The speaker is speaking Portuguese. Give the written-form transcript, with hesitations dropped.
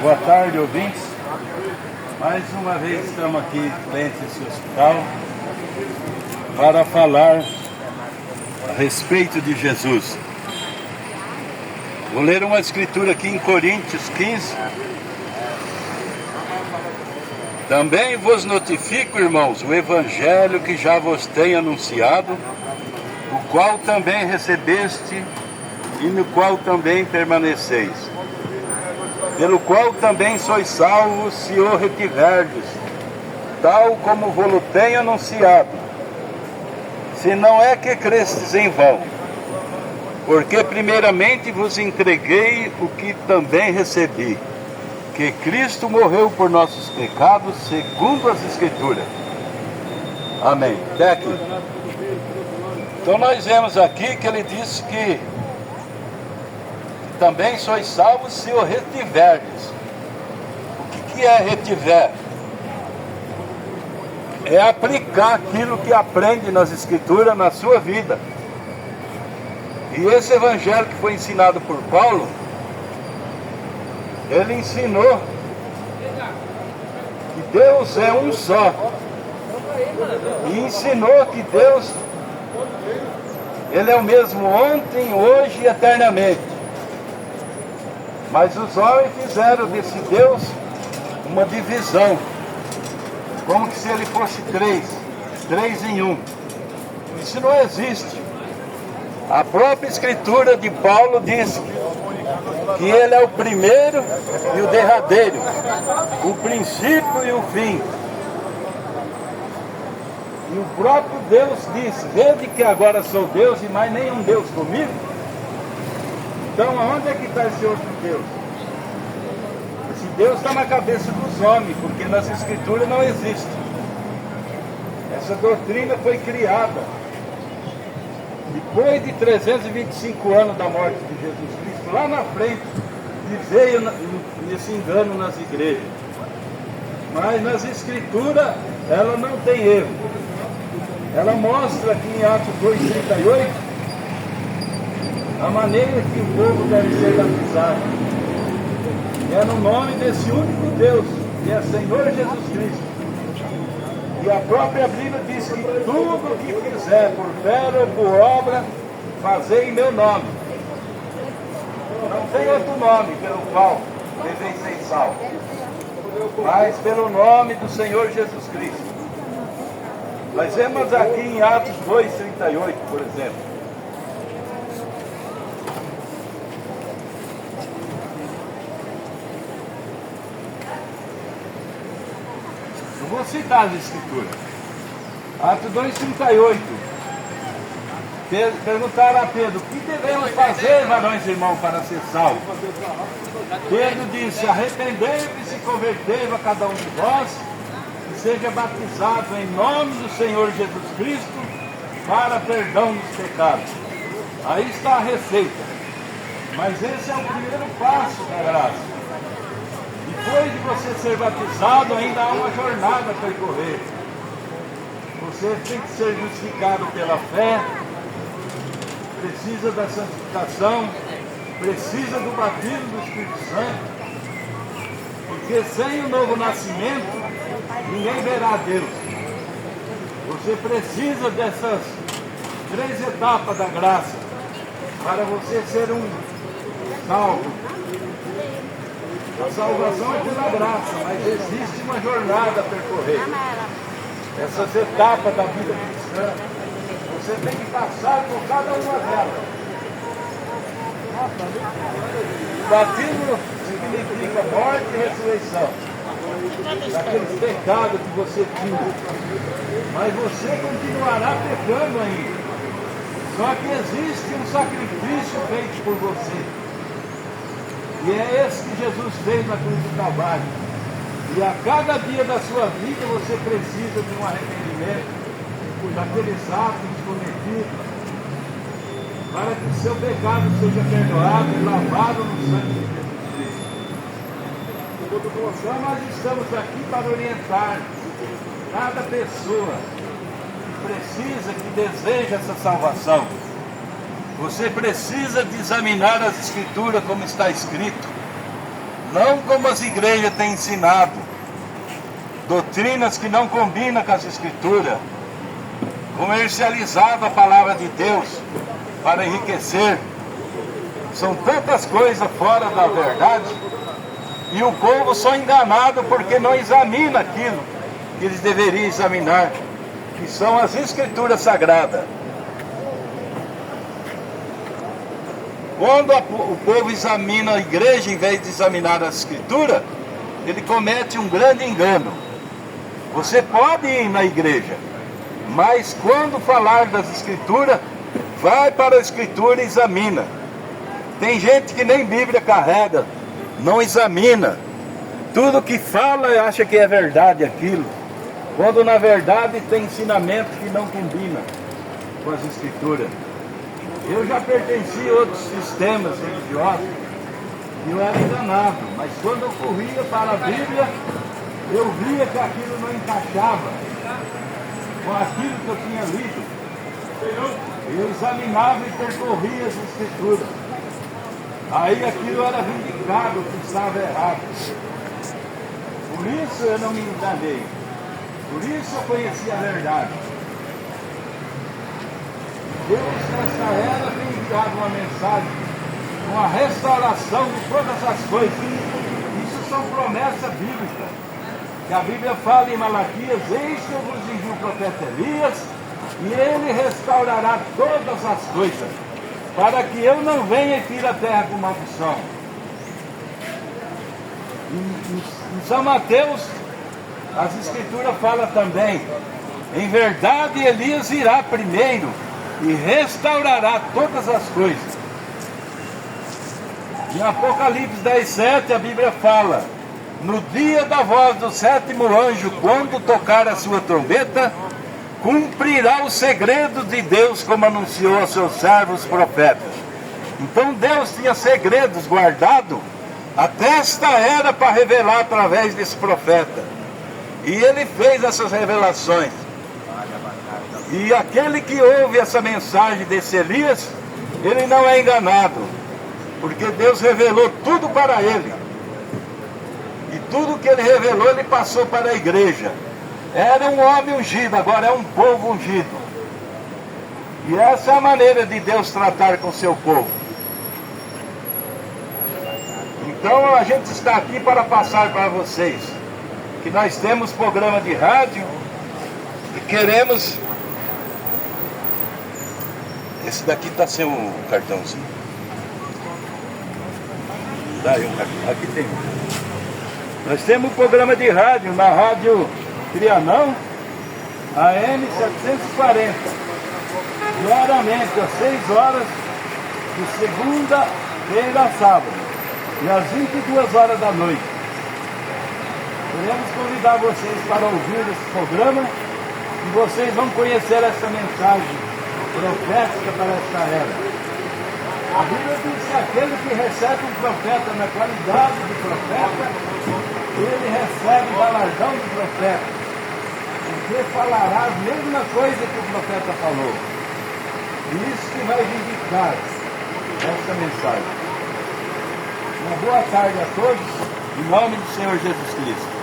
Boa tarde, ouvintes. Mais uma vez estamos aqui frente a esse hospital para falar a respeito de Jesus. Vou ler uma escritura aqui em Coríntios 15. Também vos notifico, irmãos, o evangelho que já vos tenho anunciado, o qual também recebeste e no qual também permaneceis, pelo qual também sois salvos se o retiverdes, tal como vos tenho anunciado, se não é que crestes em vão, porque primeiramente vos entreguei o que também recebi, que Cristo morreu por nossos pecados, segundo as Escrituras. Amém. Até aqui. Então nós vemos aqui que ele disse que também sois salvos se o retiverdes. O que é retiver? É aplicar aquilo que aprende nas Escrituras na sua vida. E esse evangelho que foi ensinado por Paulo, ele ensinou que Deus é um só. E ensinou que Deus, Ele é o mesmo ontem, hoje e eternamente. Mas os homens fizeram desse Deus uma divisão, como se ele fosse três em um. Isso não existe. A própria Escritura de Paulo diz que ele é o primeiro e o derradeiro, o princípio e o fim. E o próprio Deus diz: vede que agora sou Deus e mais nenhum Deus comigo. Então aonde é que está esse outro Deus? Esse Deus está na cabeça dos homens, porque nas Escrituras não existe. Essa doutrina foi criada depois de 325 anos da morte de Jesus Cristo, lá na frente, e veio esse engano nas igrejas. Mas nas Escrituras ela não tem erro. Ela mostra aqui em Atos 2,38 a maneira que o povo deve ser batizado. É no nome desse único Deus, que é Senhor Jesus Cristo. E a própria Bíblia diz que tudo o que quiser, por fé ou por obra, fazei em meu nome. Não tem outro nome pelo qual deveis ser salvos, mas pelo nome do Senhor Jesus Cristo. Nós vemos aqui em Atos 2,38, por exemplo. Eu vou citar as Escrituras. Atos 2,38. Perguntaram a Pedro: o que devemos fazer, varões e irmãos, para ser salvos? Pedro disse: arrependei-vos e convertei-vos a cada um de vós, e seja batizado em nome do Senhor Jesus Cristo para perdão dos pecados. Aí está a receita. Mas esse é o primeiro passo da graça. Depois de você ser batizado, ainda há uma jornada a percorrer. Você tem que ser justificado pela fé, precisa da santificação, precisa do batismo do Espírito Santo, porque sem o novo nascimento, ninguém verá Deus. Você precisa dessas 3 etapas da graça para você ser um salvo. A salvação é pela graça, mas existe uma jornada a percorrer. Essas etapas da vida cristã, você tem que passar por cada uma delas. O batismo significa morte e ressurreição daqueles pecados que você tinha. Mas você continuará pecando ainda. Só que existe um sacrifício feito por você. E é esse que Jesus fez na cruz do Calvário. E a cada dia da sua vida você precisa de um arrependimento daqueles atos cometidos, para que o seu pecado seja perdoado e lavado no sangue de Jesus Cristo. Então nós estamos aqui para orientar cada pessoa que precisa, que deseja essa salvação. Você precisa de examinar as Escrituras como está escrito. não como as igrejas têm ensinado, doutrinas que não combinam com as Escrituras, comercializado a palavra de Deus para enriquecer. São tantas coisas fora da verdade, e o povo só enganado porque não examina aquilo que eles deveriam examinar, que são as Escrituras Sagradas. Quando o povo examina a igreja em vez de examinar a Escritura, ele comete um grande engano. Você pode ir na igreja, mas quando falar das Escrituras, vai para a Escritura e examina. Tem gente que nem Bíblia carrega, não examina. Tudo que fala acha que é verdade aquilo, quando na verdade tem ensinamento que não combina com as Escrituras. Eu já pertenci a outros sistemas religiosos e eu era enganado, mas quando eu corria para a Bíblia, eu via que aquilo não encaixava com aquilo que eu tinha lido. Eu examinava e percorria as Escrituras. Aí aquilo era vindicado que estava errado. Por isso eu não me enganei. Por isso eu conheci a verdade. Deus nessa era tem enviado uma mensagem com a restauração de todas as coisas. Isso são promessas bíblicas. Que a Bíblia fala em Malaquias: eis que eu vos envio o profeta Elias, e ele restaurará todas as coisas, para que eu não venha e tire a terra com maldição. Em São Mateus, as Escrituras falam também: em verdade Elias irá primeiro e restaurará todas as coisas. Em Apocalipse 10:7 a Bíblia fala: no dia da voz do sétimo anjo, quando tocar a sua trombeta, cumprirá o segredo de Deus, como anunciou aos seus servos profetas. Então Deus tinha segredos guardados até esta era para revelar através desse profeta. E ele fez essas revelações. E aquele que ouve essa mensagem desse Elias, ele não é enganado, porque Deus revelou tudo para ele. E tudo que ele revelou, ele passou para a igreja. Era um homem ungido, agora é um povo ungido. E essa é a maneira de Deus tratar com o seu povo. Então a gente está aqui para passar para vocês que nós temos programa de rádio e queremos... Esse daqui está sem o cartãozinho. Dá aí um cartão. Aqui tem. Nós temos um programa de rádio na Rádio Trianão, AM 740, diariamente às 6 horas, de segunda-feira a sábado, e às 22 horas da noite. Queremos convidar vocês para ouvir esse programa, e vocês vão conhecer essa mensagem profética para esta era. A Bíblia diz que aquele que recebe um profeta na qualidade de profeta, ele recebe o galardão de profeta, porque falará a mesma coisa que o profeta falou. E isso que vai vindicar esta mensagem. Uma boa tarde a todos, em nome do Senhor Jesus Cristo.